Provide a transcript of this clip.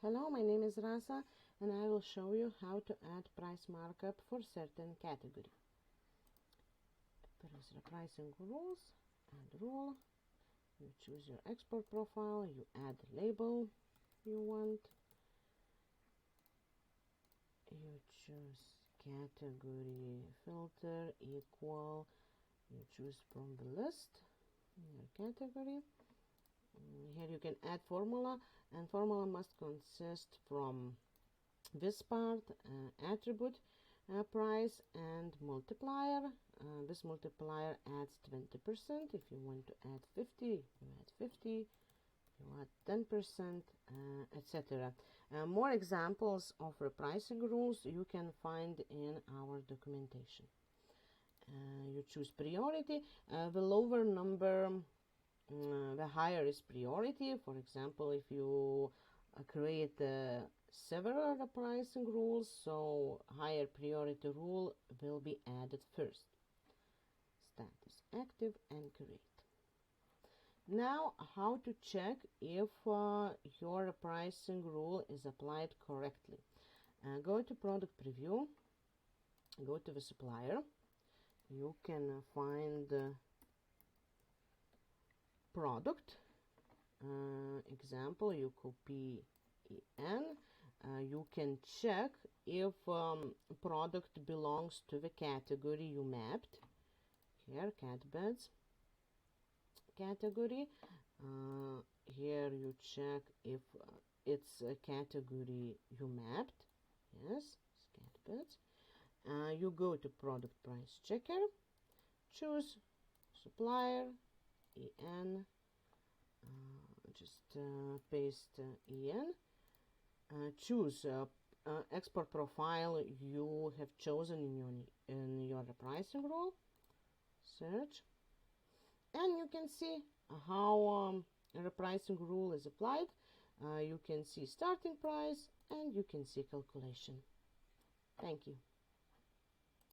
Hello, my name is Rasa and I will show you how to add price markup for certain category. There is the pricing rules, add rule, you choose your export profile, you add the label you want, you choose category filter equal, you choose from the list your category. Here you can add formula, and formula must consist from this part, attribute, price, and multiplier. This multiplier adds 20%. If you want to add 50, you add 50. If you add 10%, etc. More examples of repricing rules you can find in our documentation. You choose priority. The lower number, the higher is priority. For example, if you create several pricing rules, so higher priority rule will be added first. Status active and create. Now, how to check if your pricing rule is applied correctly? Go to product preview, go to the supplier. You can find product example, you copy en. You can check if product belongs to the category you mapped. Here, cat beds category. Here you check if it's a category you mapped. Yes, it's cat beds. You go to product price checker, choose supplier, en, just paste en, choose export profile you have chosen in your pricing rule, search, and you can see how a pricing rule is applied. You can see starting price and you can see calculation. Thank you.